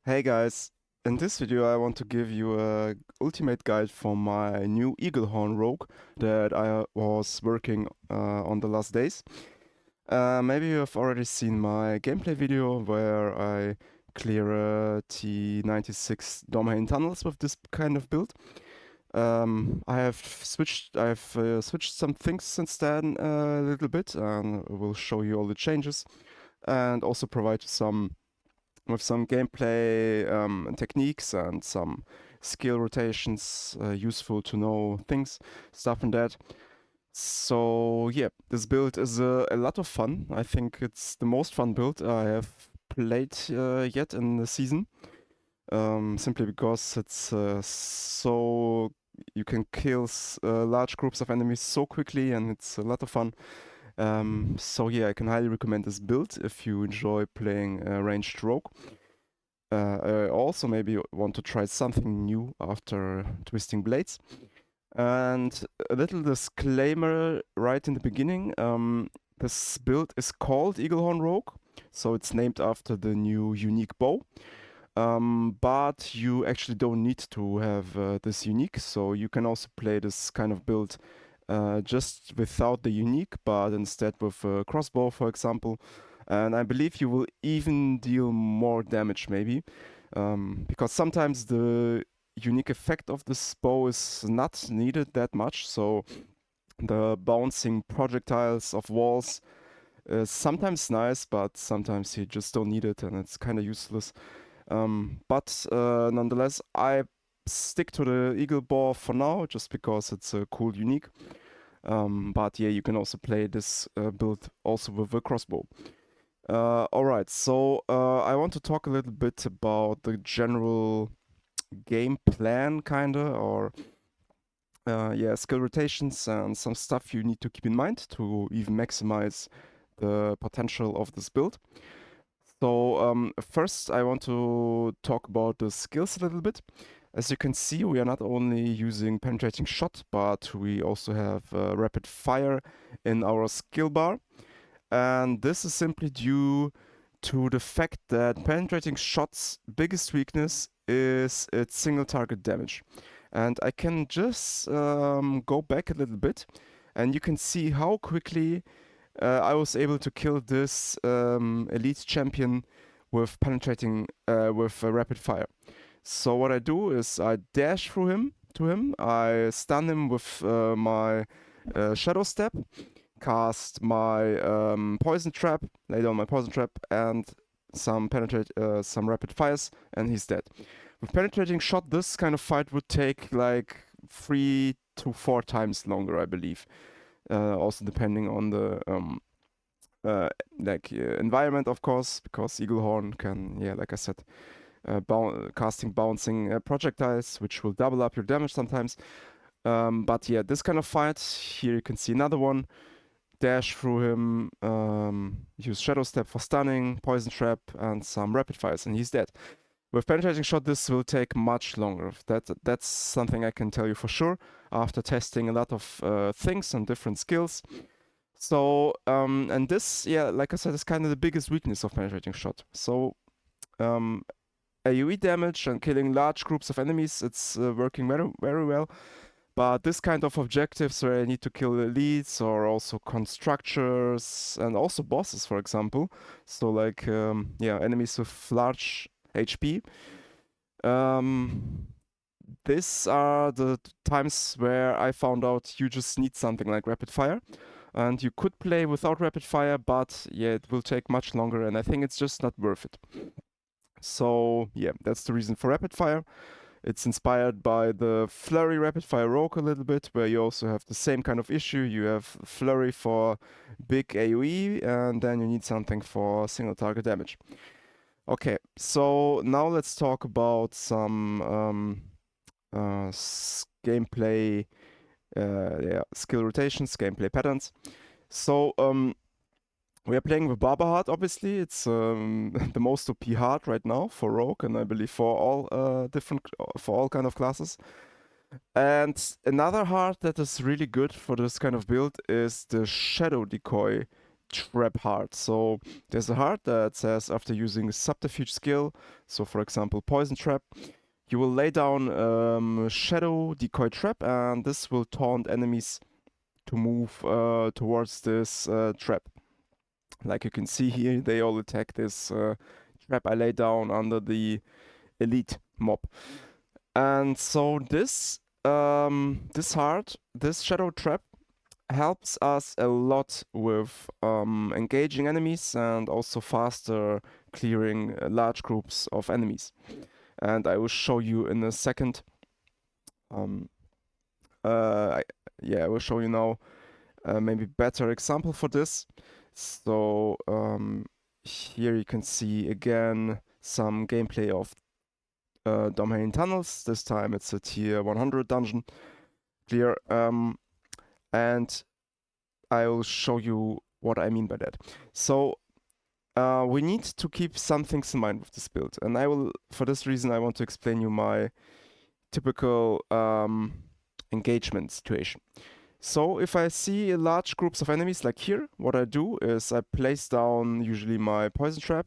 Hey guys, in this video I want to give you a ultimate guide for my new Eaglehorn rogue that I was working on the last days. Maybe you have already seen my gameplay video where I clear T96 domain tunnels with this kind of build. I have switched some things since then a little bit, and will show you all the changes and also provide some with some gameplay techniques and some skill rotations, useful to know things, stuff and that. So yeah, this build is a lot of fun. I think it's the most fun build I have played yet in the season. Simply because it's so you can kill large groups of enemies so quickly, and it's a lot of fun. So yeah, I can highly recommend this build if you enjoy playing ranged rogue. I also maybe want to try something new after Twisting Blades. And a little disclaimer right in the beginning. This build is called Eaglehorn Rogue, so it's named after the new unique bow. But you actually don't need to have this unique, so you can also play this kind of build just without the unique, but instead with a crossbow, for example. And I believe you will even deal more damage, maybe, because sometimes the unique effect of this bow is not needed that much. So the bouncing projectiles of walls is sometimes nice, but sometimes you just don't need it, and it's kind of useless. But nonetheless, I stick to the eagle bow for now, just because it's a cool unique. But yeah, you can also play this build also with a crossbow. Alright, so I want to talk a little bit about the general game plan, kinda, or yeah, skill rotations and some stuff you need to keep in mind to even maximize the potential of this build. So first I want to talk about the skills a little bit. As you can see, we are not only using penetrating shot, but we also have rapid fire in our skill bar. And this is simply due to the fact that penetrating shot's biggest weakness is its single target damage. And I can just go back a little bit, and you can see how quickly I was able to kill this elite champion with penetrating with rapid fire. So what I do is I dash through him to him. I stun him with my shadow step, cast my poison trap, lay down my poison trap, and some rapid fires, and he's dead. With penetrating shot, this kind of fight would take like 3 to 4 times longer, I believe. Also depending on the environment, of course, because Eaglehorn can, yeah, like I said, casting bouncing projectiles, which will double up your damage sometimes. But yeah, this kind of fight, here you can see another one. Dash through him, use Shadow Step for stunning, Poison Trap, and some Rapid Fires, and he's dead. With Penetrating Shot, this will take much longer. That's something I can tell you for sure after testing a lot of things and different skills. So, and this, yeah, like I said, is kind of the biggest weakness of Penetrating Shot. So, AoE damage and killing large groups of enemies, it's working very, very well. But this kind of objectives where I need to kill elites or also constructors and also bosses, for example. So like, yeah, enemies with large HP. These are the times where I found out you just need something like rapid fire. And you could play without rapid fire, but yeah, it will take much longer, and I think it's just not worth it. So yeah, that's the reason for rapid fire. It's inspired by the Flurry Rapid Fire Rogue a little bit, where you also have the same kind of issue. You have Flurry for big AoE, and then you need something for single target damage. Okay, so now let's talk about some gameplay, yeah, skill rotations, gameplay patterns. So we are playing with Barber Heart, obviously. It's the most OP heart right now for Rogue, and I believe for all kind of classes. And another heart that is really good for this kind of build is the Shadow Decoy trap heart. So there's a heart that says after using a subterfuge skill, so for example poison trap, you will lay down shadow decoy trap, and this will taunt enemies to move towards this trap. Like you can see here, they all attack this trap I lay down under the elite mob. And so this heart, this shadow trap, helps us a lot with engaging enemies and also faster clearing large groups of enemies. And I will show you in a second. I will show you now maybe better example for this. So here you can see again some gameplay of Domain Tunnels. This time it's a tier 100 dungeon clear. And I will show you what I mean by that. So we need to keep some things in mind with this build, and I will, for this reason, I want to explain you my typical engagement situation. So if I see large groups of enemies like here, what I do is I place down usually my poison trap.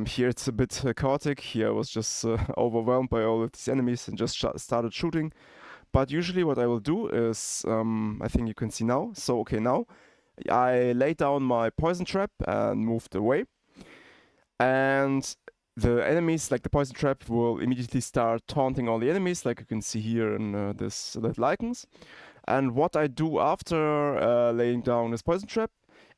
Here it's a bit chaotic. Here I was just overwhelmed by all of these enemies and just started shooting. But usually what I will do is, I think you can see now. So okay, now I lay down my poison trap and moved away. And the enemies, like the poison trap, will immediately start taunting all the enemies, like you can see here in this little icons. And what I do after laying down this poison trap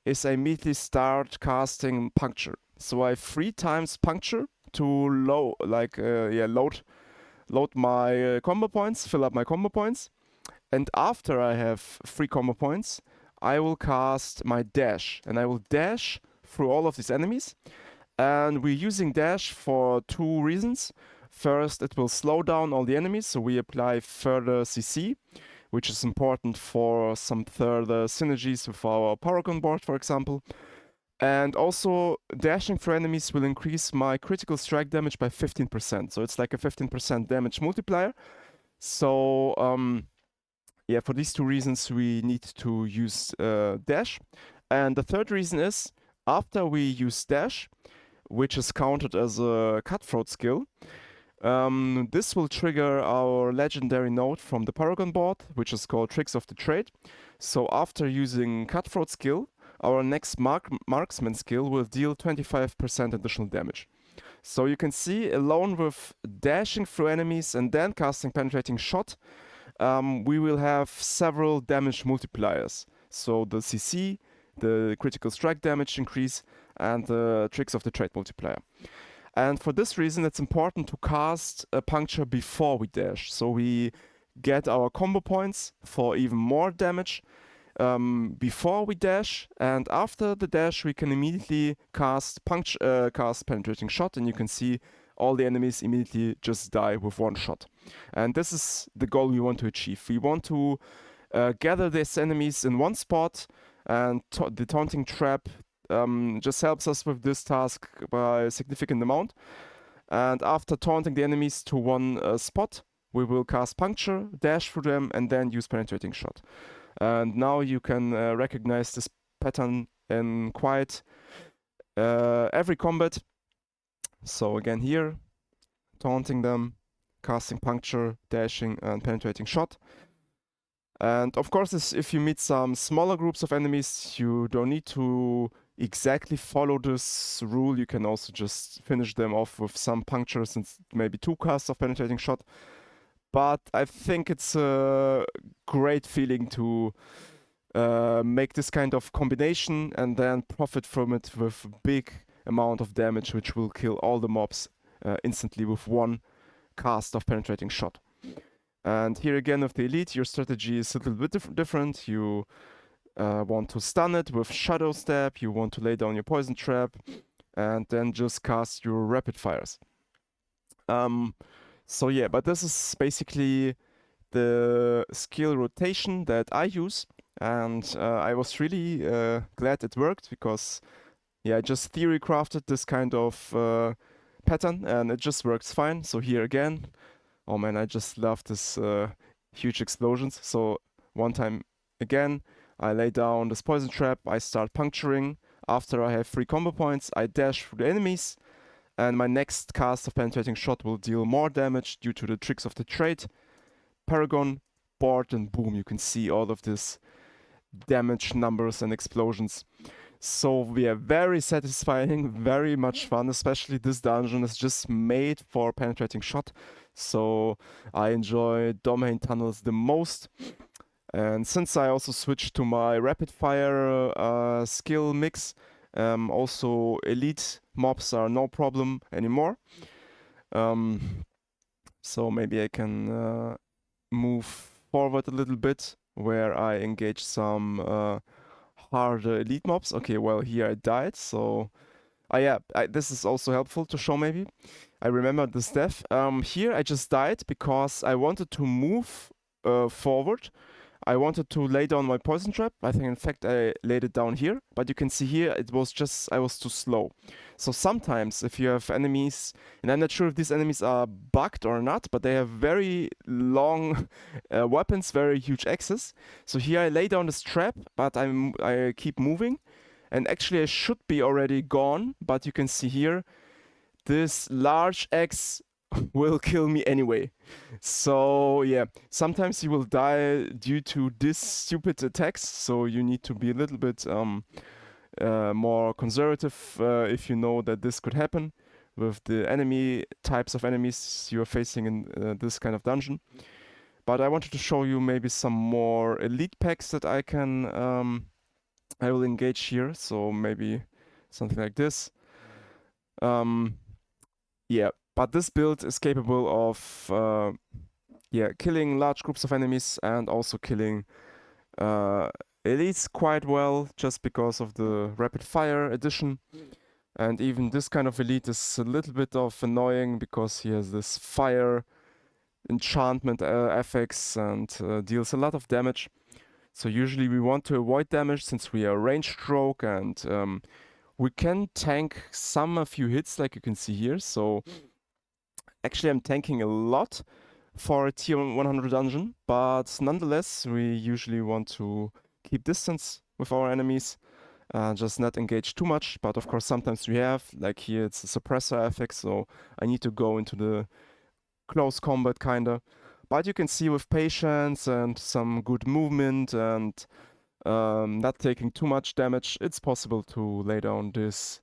is I immediately start casting puncture. So I 3 times puncture to load my combo points, fill up my combo points. And after I have 3 combo points, I will cast my dash, and I will dash through all of these enemies. And we're using dash for 2 reasons. First, it will slow down all the enemies, so we apply further CC, which is important for some further synergies with our Paragon board, for example. And also, dashing through enemies will increase my critical strike damage by 15%. So it's like a 15% damage multiplier. So yeah, for these 2 reasons, we need to use dash. And the third reason is, after we use dash, which is counted as a cutthroat skill, this will trigger our legendary node from the Paragon board, which is called Tricks of the Trade. So after using cutthroat skill, our next marksman skill will deal 25% additional damage. So you can see, alone with dashing through enemies and then casting penetrating shot, we will have several damage multipliers. So the CC, the critical strike damage increase, and the Tricks of the Trade multiplier. And for this reason, it's important to cast a puncture before we dash. So we get our combo points for even more damage before we dash, and after the dash we can immediately cast penetrating shot, and you can see all the enemies immediately just die with 1 shot. And this is the goal we want to achieve. We want to gather these enemies in one spot, and the taunting trap just helps us with this task by a significant amount. And after taunting the enemies to one spot, we will cast puncture, dash through them, and then use penetrating shot. And now you can recognize this pattern in quite every combat. So again here, taunting them, casting puncture, dashing, and penetrating shot. And of course, if you meet some smaller groups of enemies, you don't need to exactly follow this rule. You can also just finish them off with some punctures and maybe 2 casts of penetrating shot. But I think it's a great feeling to make this kind of combination and then profit from it with a big amount of damage, which will kill all the mobs instantly with 1 cast of penetrating shot. And here again with the elite, your strategy is a little bit different. You want to stun it with shadow step, you want to lay down your poison trap, and then just cast your rapid fires. So yeah, but this is basically the skill rotation that I use, and I was really glad it worked, because yeah, I just theory crafted this kind of pattern and it just works fine. So here again, oh man, I just love this huge explosions. So one time again, I lay down this poison trap, I start puncturing. After I have 3 combo points, I dash through the enemies, and my next cast of penetrating shot will deal more damage due to the tricks of the trait. Paragon, board, and boom, you can see all of this damage numbers and explosions. So we are very satisfying, very much fun, especially this dungeon is just made for penetrating shot. So I enjoy domain tunnels the most. And since I also switched to my rapid fire skill mix, also elite mobs are no problem anymore. So maybe I can move forward a little bit where I engage some harder elite mobs. Okay, well here I died, so yeah, this is also helpful to show maybe. I remember this death. Here I just died because I wanted to move forward. I wanted to lay down my poison trap. I think in fact I laid it down here, but you can see here it was just, I was too slow. So sometimes if you have enemies, and I'm not sure if these enemies are bugged or not, but they have very long weapons, very huge axes. So here I lay down this trap, but I keep moving. And actually I should be already gone, but you can see here, this large axe will kill me anyway. So yeah, sometimes you will die due to this stupid attacks, so you need to be a little bit more conservative if you know that this could happen with the enemy types of enemies you are facing in this kind of dungeon. But I wanted to show you maybe some more elite packs that I will engage here, so maybe something like this. Yeah, but this build is capable of killing large groups of enemies and also killing elites quite well, just because of the rapid fire addition. And even this kind of elite is a little bit of annoying because he has this fire enchantment effects and deals a lot of damage. So usually we want to avoid damage since we are range stroke, and we can tank a few hits like you can see here. So actually I'm tanking a lot for a tier 100 dungeon, but nonetheless we usually want to keep distance with our enemies, just not engage too much. But of course sometimes we have, like here it's a suppressor effect, so I need to go into the close combat kinda. But you can see with patience and some good movement and not taking too much damage, it's possible to lay down this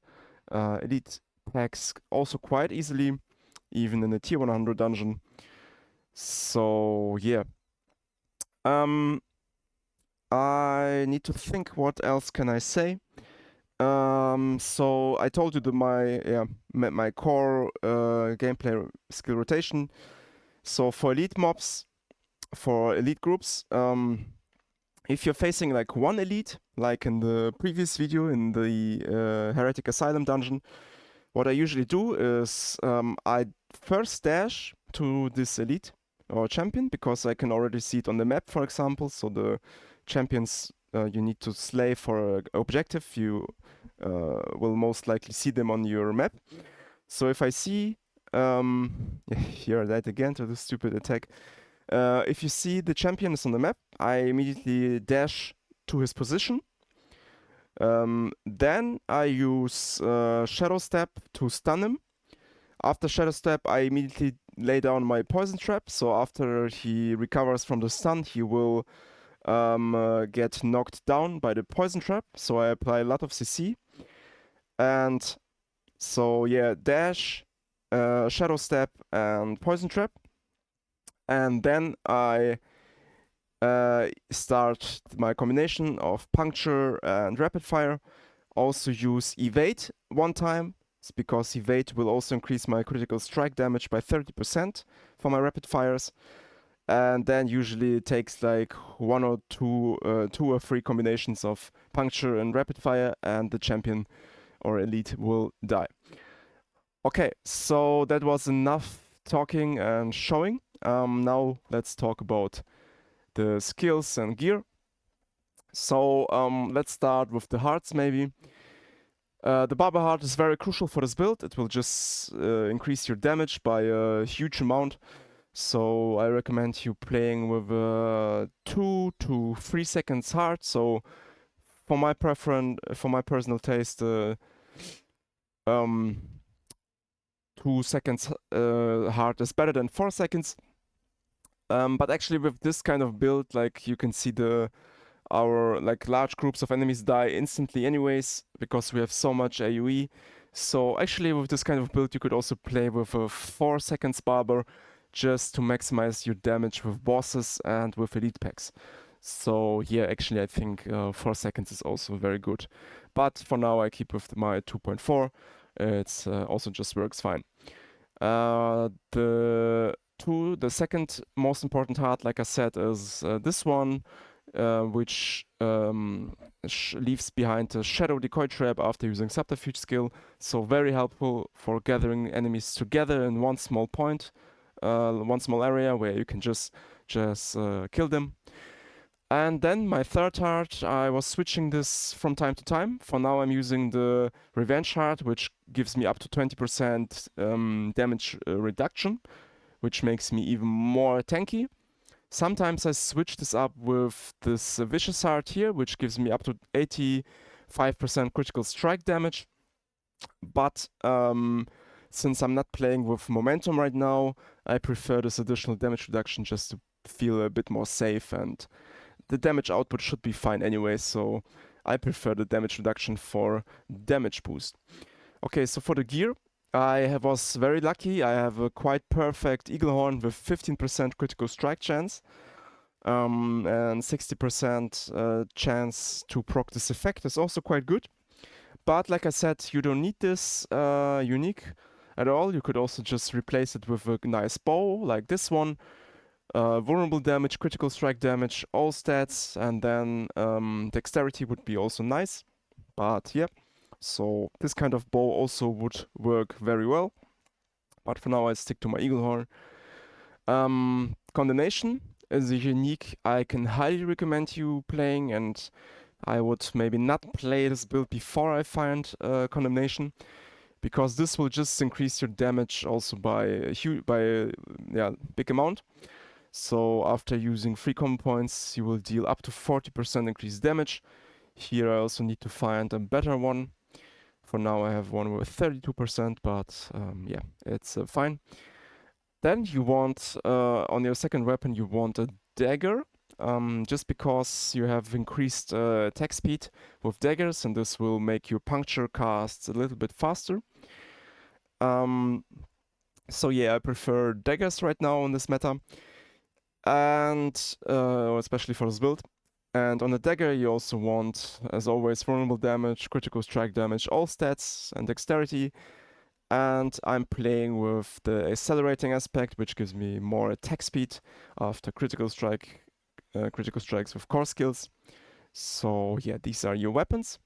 elite packs also quite easily, even in a tier 100 dungeon. So yeah. I need to think what else can I say. So I told you my core gameplay skill rotation. So for elite mobs, for elite groups, if you're facing like one elite, like in the previous video in the Heretic Asylum dungeon, what I usually do is I first dash to this elite or champion because I can already see it on the map, for example. So the champions you need to slay for an objective, you will most likely see them on your map. So if I see, here that again to the stupid attack. If you see the champion is on the map, I immediately dash to his position. Then I use Shadow Step to stun him. After Shadow Step, I immediately lay down my Poison Trap. So after he recovers from the stun, he will get knocked down by the Poison Trap. So I apply a lot of CC. And so yeah, dash, Shadow Step, and Poison Trap. And then I start my combination of Puncture and Rapid Fire. Also use Evade one time, it's because Evade will also increase my critical strike damage by 30% for my Rapid Fires. And then usually it takes like two or three combinations of Puncture and Rapid Fire, and the champion or elite will die. Okay, so that was enough talking and showing. Now let's talk about the skills and gear. So let's start with the hearts maybe. The Barber heart is very crucial for this build. It will just increase your damage by a huge amount. So I recommend you playing with 2 to 3 seconds hard. So for my for my personal taste, um, 2 seconds hard is better than 4 seconds. But actually, with this kind of build, like you can see our like large groups of enemies die instantly anyways because we have so much AoE. So actually, with this kind of build, you could also play with a 4 seconds Barber just to maximize your damage with bosses and with elite packs. So yeah, actually, I think 4 seconds is also very good. But for now, I keep with my 2.4. It's also just works fine. The second most important heart, like I said, is this one, which leaves behind a shadow decoy trap after using subterfuge skill. So very helpful for gathering enemies together in one small point, one small area where you can just kill them. And then my third heart, I was switching this from time to time. For now, I'm using the Revenge heart, which gives me up to 20% damage reduction, which makes me even more tanky. Sometimes I switch this up with this Vicious heart here, which gives me up to 85% critical strike damage. But since I'm not playing with momentum right now, I prefer this additional damage reduction just to feel a bit more safe, and the damage output should be fine anyway, so I prefer the damage reduction for damage boost. Okay, so for the gear, was very lucky. I have a quite perfect Eaglehorn with 15% critical strike chance, and 60% chance to proc this effect is also quite good. But like I said, you don't need this unique at all. You could also just replace it with a nice bow like this one. Vulnerable damage, critical strike damage, all stats, and then dexterity would be also nice. But yeah, so this kind of bow also would work very well. But for now, I stick to my Eaglehorn. Condemnation is a unique I can highly recommend you playing, and I would maybe not play this build before I find Condemnation, because this will just increase your damage also by a big amount. So after using 3 combo points, you will deal up to 40% increased damage. Here I also need to find a better one. For now I have one with 32%, but yeah, it's fine. Then you want, on your second weapon, you want a dagger. Just because you have increased attack speed with daggers, and this will make your puncture casts a little bit faster. So yeah, I prefer daggers right now in this meta, and especially for this build. And on the dagger, you also want, as always, vulnerable damage, critical strike damage, all stats, and dexterity. And I'm playing with the accelerating aspect, which gives me more attack speed after critical strikes with core skills. So yeah, these are your weapons.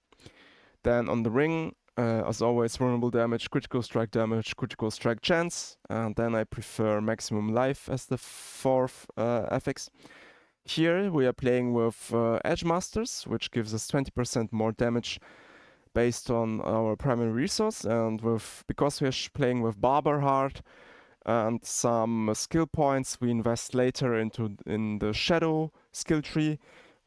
Then on the ring, as always, vulnerable damage, critical strike chance, and then I prefer maximum life as the fourth affix. Here we are playing with Edge Masters, which gives us 20% more damage based on our primary resource, and because we are playing with Barber Heart and some skill points we invest later in the Shadow skill tree,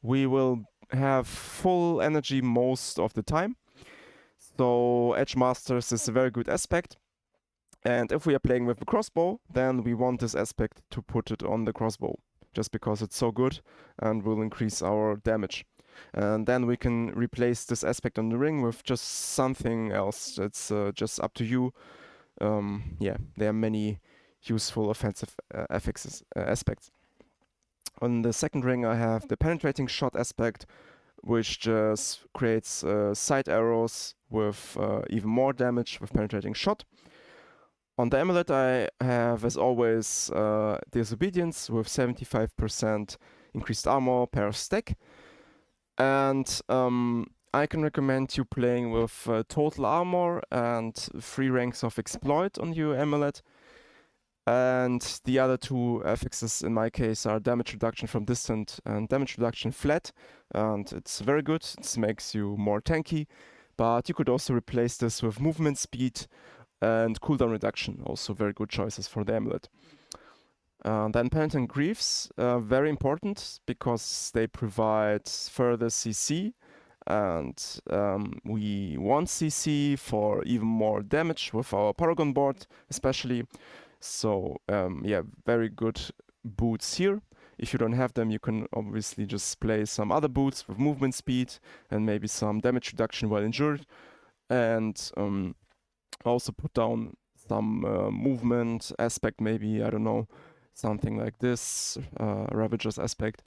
we will have full energy most of the time. So Edge Masters is a very good aspect. And if we are playing with the crossbow, then we want this aspect to put it on the crossbow, just because it's so good and will increase our damage. And then we can replace this aspect on the ring with just something else. It's just up to you. Yeah, there are many useful offensive aspects. On the second ring, I have the penetrating shot aspect, which just creates side arrows with even more damage with penetrating shot. On the amulet, I have, as always, Disobedience with 75% increased armor per stack. And I can recommend you playing with total armor and 3 ranks of exploit on your amulet. And the other 2 affixes in my case are damage reduction from distant and damage reduction flat. And it's very good, it makes you more tanky. But you could also replace this with movement speed and cooldown reduction, also very good choices for the amulet. Then Penitent Greaves, very important because they provide further CC, and we want CC for even more damage with our Paragon board, especially. So yeah, very good boots here. If you don't have them, you can obviously just play some other boots with movement speed and maybe some damage reduction while injured, and also put down some movement aspect, maybe, I don't know, something like this, Ravager's aspect.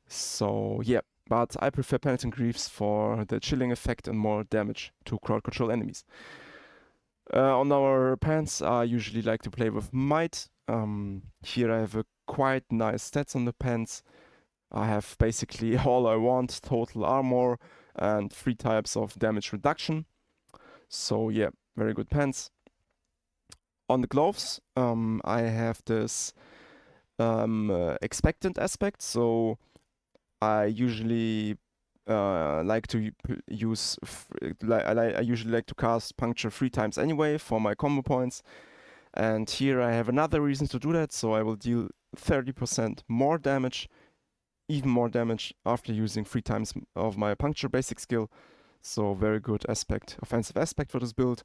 So yeah, but I prefer Penitent Greaves for the chilling effect and more damage to crowd control enemies. On our pants, I usually like to play with Might. Here I have a quite nice stats on the pants. I have basically all I want, total armor and 3 types of damage reduction. So yeah, very good pants. On the gloves, I have this expectant aspect. So I usually like to use. I usually like to cast puncture 3 times anyway for my combo points. And here I have another reason to do that. So I will deal 30% more damage, even more damage after using 3 times of my puncture basic skill. So very good aspect, offensive aspect for this build.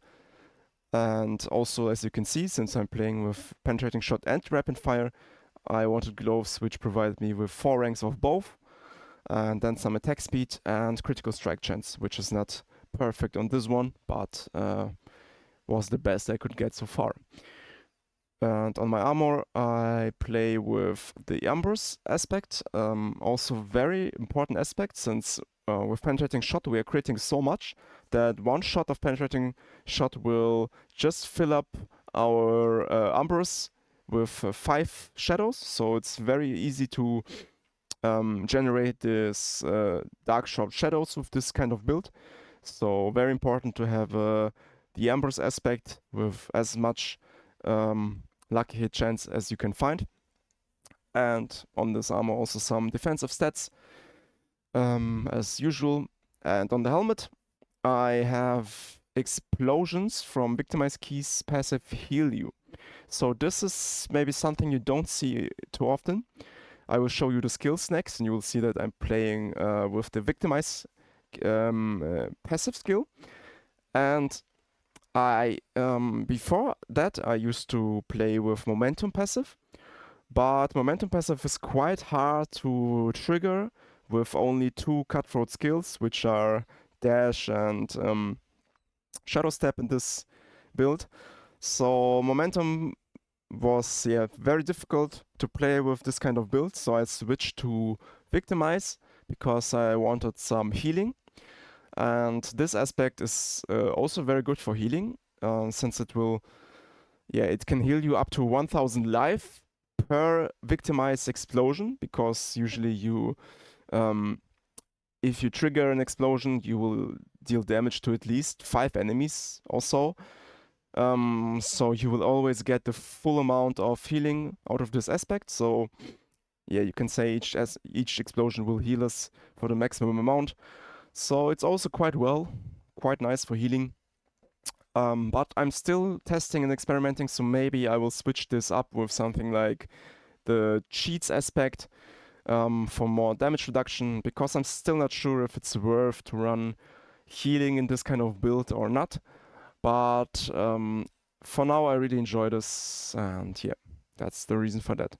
And also, as you can see, since I'm playing with penetrating shot and rapid fire, I wanted gloves which provided me with 4 ranks of both, and then some attack speed and critical strike chance, which is not perfect on this one, but was the best I could get so far. And on my armor, I play with the Ambrose aspect, also very important aspect, since with penetrating shot we are creating so much that one shot of penetrating shot will just fill up our Ambrose with 5 shadows, so it's very easy to generate this dark short shadows with this kind of build. So very important to have the Ambrose aspect with as much lucky hit chance as you can find. And on this armor also some defensive stats as usual. And on the helmet I have explosions from Victimize Keys passive heal you. So this is maybe something you don't see too often. I will show you the skills next, and you will see that I'm playing with the Victimize passive skill. And I before that I used to play with Momentum passive, but Momentum passive is quite hard to trigger with only 2 cutthroat skills, which are Dash and Shadow Step in this build. So Momentum was very difficult to play with this kind of build, so I switched to Victimize because I wanted some healing. And this aspect is also very good for healing, since it will, it can heal you up to 1000 life per Victimize explosion, because usually you, if you trigger an explosion, you will deal damage to at least 5 enemies or so. So you will always get the full amount of healing out of this aspect. So yeah, you can say each explosion will heal us for the maximum amount. So it's also quite nice for healing. But I'm still testing and experimenting, so maybe I will switch this up with something like the cheats aspect for more damage reduction, because I'm still not sure if it's worth to run healing in this kind of build or not. But for now, I really enjoy this, and yeah, that's the reason for that.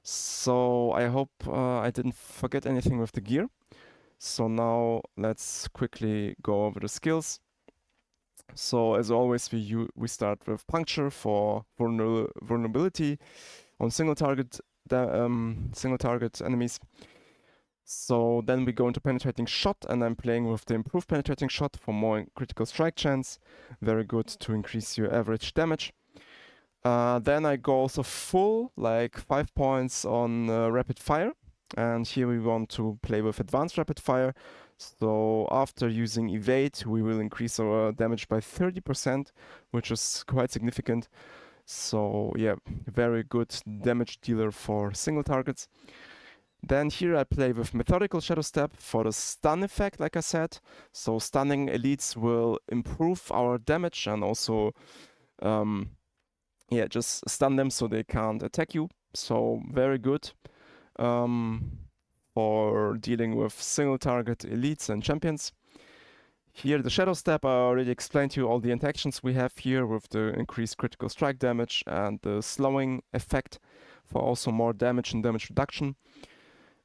So I hope I didn't forget anything with the gear. So now let's quickly go over the skills. So as always, we start with puncture for vulnerability on single target enemies. So then we go into penetrating shot, and I'm playing with the improved penetrating shot for more critical strike chance. Very good to increase your average damage. Then I go also full, like 5 points on rapid fire. And here we want to play with advanced rapid fire. So after using evade, we will increase our damage by 30%, which is quite significant. So yeah, very good damage dealer for single targets. Then here I play with Methodical Shadow Step for the stun effect, like I said. So stunning elites will improve our damage and also just stun them so they can't attack you. so very good for dealing with single target elites and champions. Here, the Shadow Step, I already explained to you all the interactions we have here with the increased critical strike damage and the slowing effect for also more damage and damage reduction.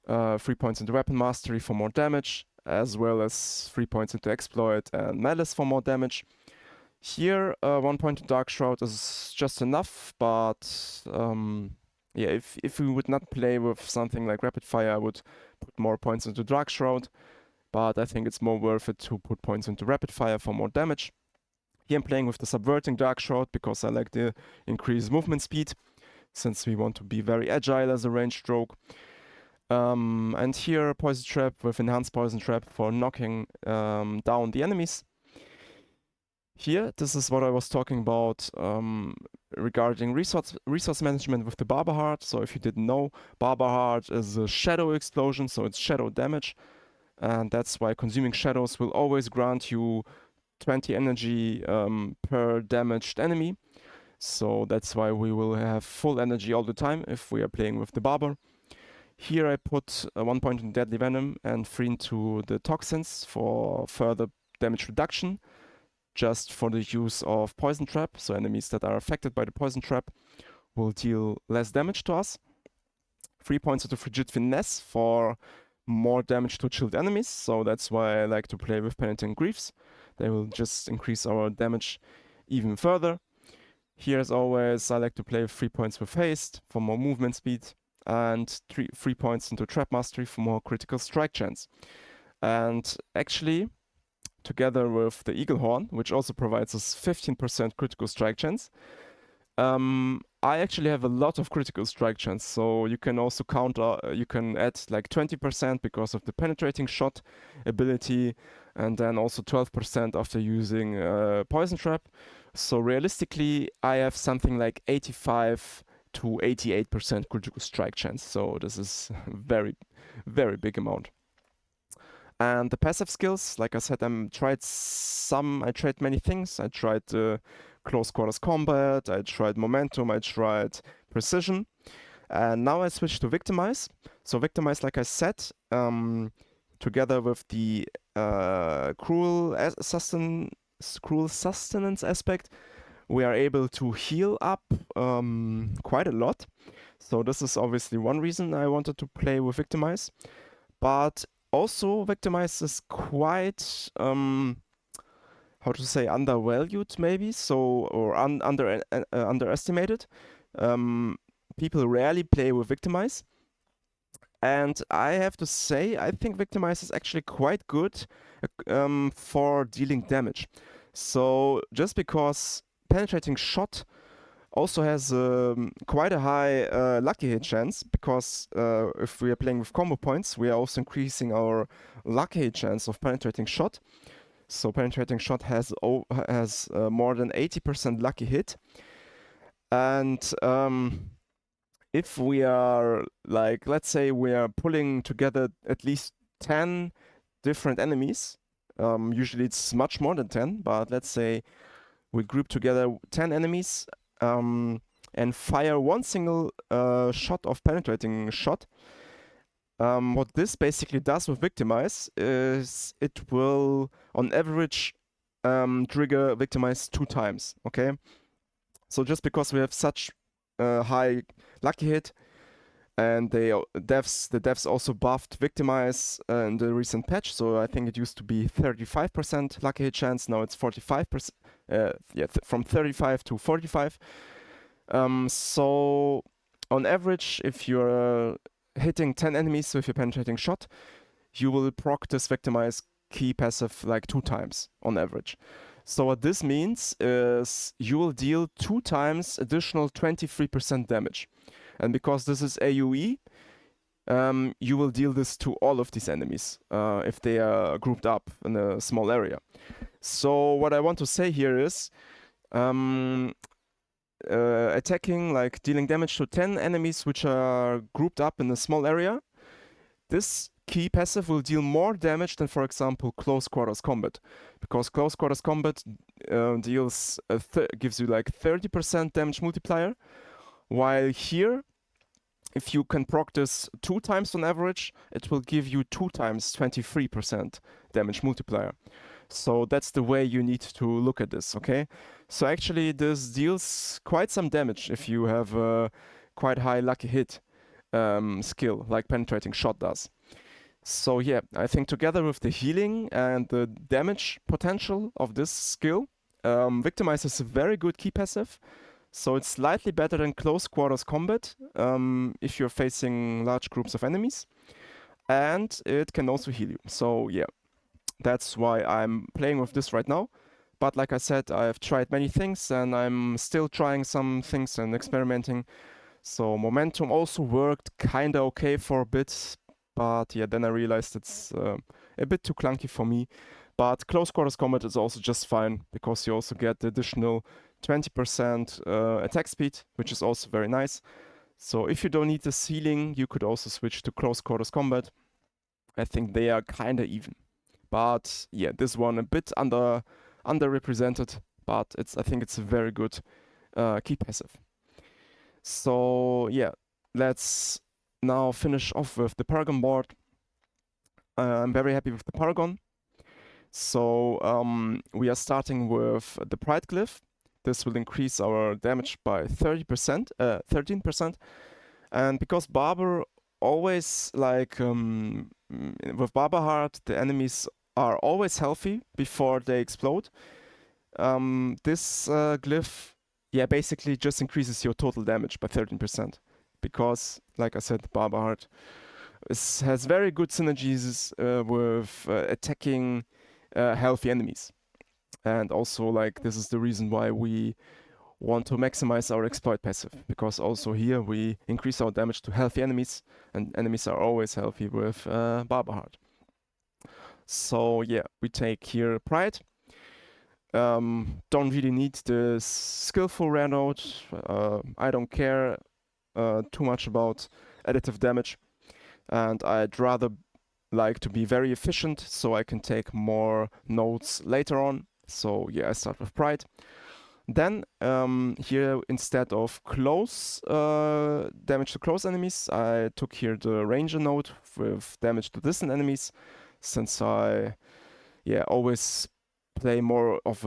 3 points into Weapon Mastery for more damage, as well as 3 points into Exploit and Malice for more damage. Here, 1 point to Dark Shroud is just enough, but yeah, if we would not play with something like Rapid Fire, I would put more points into Dark Shroud. But I think it's more worth it to put points into Rapid Fire for more damage. Here I'm playing with the Subverting Dark Shroud because I like the increased movement speed, since we want to be very agile as a ranged rogue. And here Poison Trap with Enhanced Poison Trap for knocking down the enemies. Here, this is what I was talking about regarding resource management with the Barber Heart. So if you didn't know, Barber Heart is a shadow explosion, so it's shadow damage. And that's why consuming shadows will always grant you 20 energy per damaged enemy. So that's why we will have full energy all the time if we are playing with the Barber. Here I put 1 point in Deadly Venom and 3 into the Toxins for further damage reduction, just for the use of Poison Trap. So enemies that are affected by the Poison Trap will deal less damage to us. 3 points into Frigid Finesse for more damage to chilled enemies, so that's why I like to play with Penitent Griefs. They will just increase our damage even further. Here, as always, I like to play 3 points with Haste for more movement speed, and 3 points into Trap Mastery for more critical strike chance. And actually, together with the Eaglehorn, which also provides us 15% critical strike chance, I actually have a lot of critical strike chance, so you can also you can add like 20% because of the penetrating shot ability, and then also 12% after using Poison Trap. So realistically, I have something like 85 to 88% critical strike chance, so this is very, very big amount. And the passive skills, like I said, I tried many things. I tried close quarters combat, I tried momentum, I tried precision, and now I switched to victimize. So victimize, like I said, together with the cruel sustenance aspect, we are able to heal up quite a lot. So this is obviously one reason I wanted to play with victimize, but also victimize is quite how to say, undervalued maybe, so, or underestimated. People rarely play with Victimize. And I have to say, I think Victimize is actually quite good for dealing damage. So just because Penetrating Shot also has quite a high lucky hit chance, because if we are playing with combo points, we are also increasing our lucky hit chance of Penetrating Shot. So Penetrating Shot has more than 80% lucky hit. And if we are, like, let's say we are pulling together at least 10 different enemies, usually it's much more than 10, but let's say we group together 10 enemies and fire one single shot of Penetrating Shot. What this basically does with Victimize is it will, on average, trigger Victimize 2 times, okay? So just because we have such high lucky hit, and the devs also buffed Victimize in the recent patch, so I think it used to be 35% lucky hit chance, now it's 45%, from 35 to 45. So on average, if you're hitting 10 enemies with your Penetrating Shot, you will proc this Victimize key passive like 2 times on average. So what this means is you will deal 2 times additional 23% damage. And because this is AoE, you will deal this to all of these enemies if they are grouped up in a small area. So what I want to say here is attacking, like dealing damage to 10 enemies which are grouped up in a small area, this key passive will deal more damage than, for example, close quarters combat, because close quarters combat gives you like 30% damage multiplier, while here if you can proc this 2 times on average, it will give you 2 times 23% damage multiplier. So that's the way you need to look at this, okay? So actually this deals quite some damage if you have a quite high lucky hit skill, like penetrating shot does. So yeah, I think together with the healing and the damage potential of this skill, Victimize is a very good key passive. So it's slightly better than close quarters combat if you're facing large groups of enemies. And it can also heal you. So yeah, that's why I'm playing with this right now. But like I said, I've tried many things and I'm still trying some things and experimenting. So momentum also worked kinda okay for a bit, but yeah, then I realized it's a bit too clunky for me. But close quarters combat is also just fine because you also get the additional 20% attack speed, which is also very nice. So if you don't need the ceiling, you could also switch to close quarters combat. I think they are kinda even. But yeah, this one a bit underrepresented, but I think it's a very good key passive. So yeah, let's now finish off with the Paragon board. I'm very happy with the Paragon. So we are starting with the Pride Glyph. This will increase our damage by 13%. And because Barber always with Barber Heart, the enemies are always healthy before they explode. This glyph, yeah, basically just increases your total damage by 13%. Because, like I said, Barber Heart has very good synergies with attacking healthy enemies. And also, like, this is the reason why we want to maximize our exploit passive, because also here we increase our damage to healthy enemies, and enemies are always healthy with Barber Heart. So yeah, we take here Pride. Don't really need the skillful rare node. I don't care too much about additive damage, and I'd rather like to be very efficient so I can take more nodes later on. So yeah, I start with Pride. Then here, instead of close damage to close enemies, I took here the Ranger node with damage to distant enemies, since I always play more of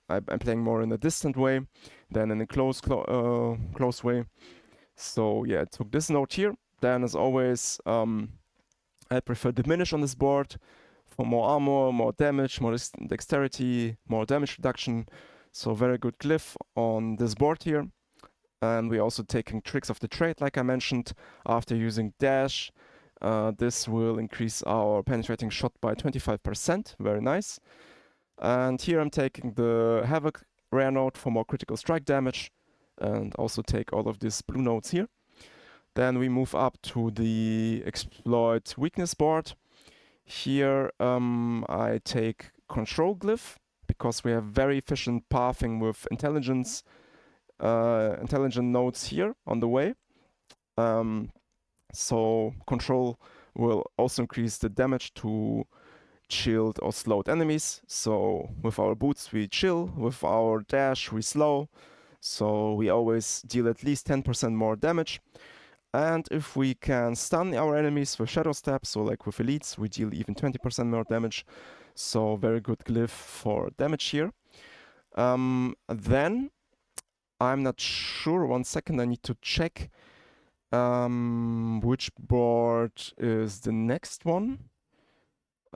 I'm playing more in a distant way than in a close way. So yeah, I took this node here. Then as always, I prefer Diminish on this board for more armor, more damage, more dexterity, more damage reduction. So very good glyph on this board here. And we're also taking Tricks of the Trade, like I mentioned, after using Dash. This will increase our penetrating shot by 25%, very nice. And here I'm taking the Havoc rare node for more critical strike damage, and also take all of these blue nodes here. Then we move up to the Exploit Weakness board. Here I take Control Glyph, because we have very efficient pathing with intelligent nodes here on the way. So Control will also increase the damage to chilled or slowed enemies. So with our boots we chill, with our dash we slow. So we always deal at least 10% more damage. And if we can stun our enemies with Shadow Step, so like with elites, we deal even 20% more damage. So very good glyph for damage here. Then I'm not sure. 1 second, I need to check which board is the next one.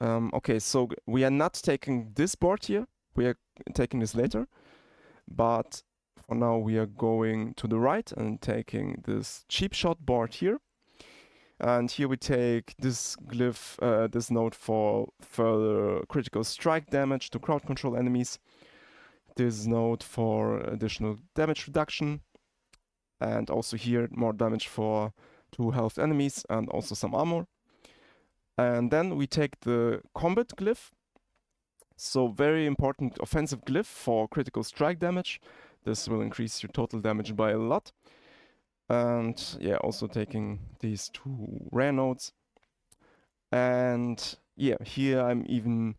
Okay, so we are not taking this board here. We are taking this later. But for now, we are going to the right and taking this cheap shot board here. And here we take this glyph, this node for further critical strike damage to crowd control enemies. This node for additional damage reduction. And also here, more damage for 2 health enemies and also some armor. And then we take the combat glyph. So very important offensive glyph for critical strike damage. This will increase your total damage by a lot. And yeah, also taking these 2 rare nodes. And yeah, here I'm even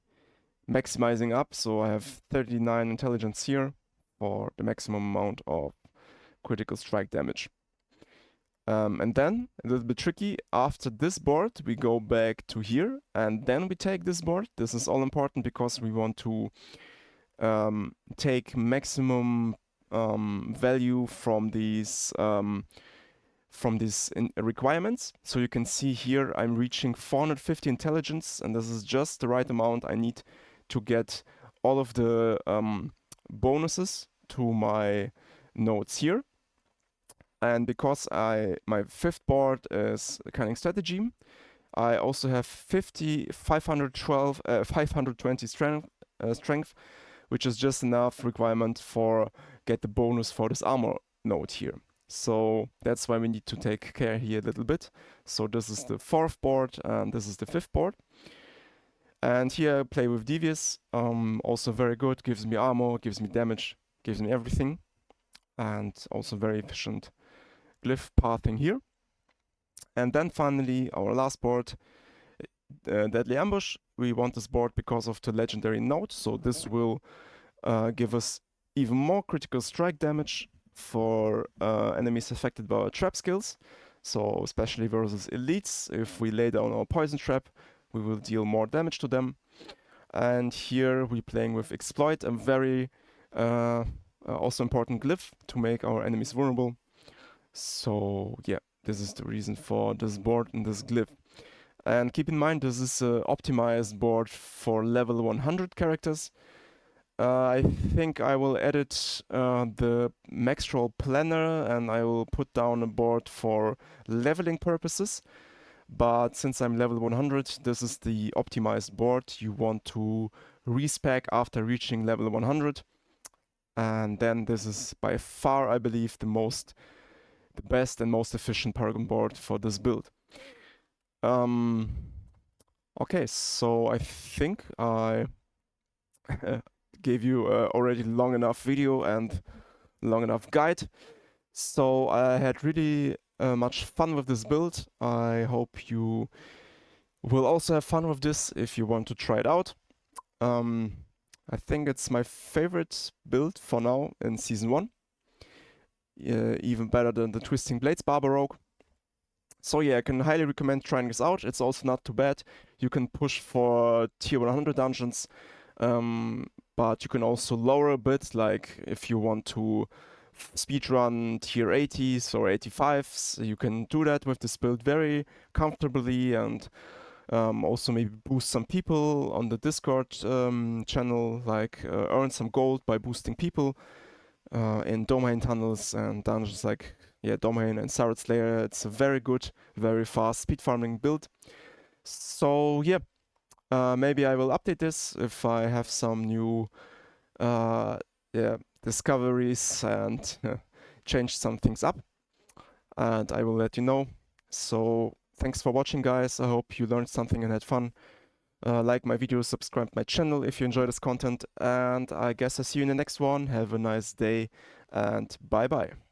maximizing up. So I have 39 intelligence here for the maximum amount of critical strike damage. And then, a little bit tricky, after this board, we go back to here, and then we take this board. This is all important because we want to take maximum value from these requirements. So you can see here I'm reaching 450 intelligence, and this is just the right amount I need to get all of the bonuses to my nodes here. And because my fifth board is cunning strategy, I also have 520 strength, which is just enough requirement for get the bonus for this armor node here. So that's why we need to take care here a little bit. So this is the fourth board and this is the fifth board. And here I play with Devious, also very good, gives me armor, gives me damage, gives me everything. And also very efficient glyph pathing here. And then finally our last board, Deadly Ambush. We want this board because of the legendary node, so this will give us even more critical strike damage for enemies affected by our trap skills. So especially versus elites, if we lay down our poison trap, we will deal more damage to them. And here we're playing with Exploit, a very also important glyph to make our enemies vulnerable. So yeah, this is the reason for this board and this glyph. And keep in mind, this is an optimized board for level 100 characters. I think I will edit the max roll planner and I will put down a board for leveling purposes. But since I'm level 100, this is the optimized board you want to respec after reaching level 100. And then this is by far, I believe, the best and most efficient Paragon board for this build. Okay, so I think I gave you already long enough video and long enough guide. So I had really much fun with this build. I hope you will also have fun with this if you want to try it out. I think it's my favorite build for now in Season 1. Even better than the Twisting Blades Barber Rogue. So yeah, I can highly recommend trying this out. It's also not too bad. You can push for tier 100 dungeons, but you can also lower a bit, like if you want to speedrun tier 80s or 85s, you can do that with this build very comfortably, and also maybe boost some people on the Discord channel, like earn some gold by boosting people in domain tunnels and dungeons like Domain and Sarret Slayer. It's a very good, very fast speed farming build. So yeah, maybe I will update this if I have some new discoveries and change some things up. And I will let you know. So thanks for watching, guys. I hope you learned something and had fun. Like my video, subscribe to my channel if you enjoy this content. And I guess I'll see you in the next one. Have a nice day and bye-bye.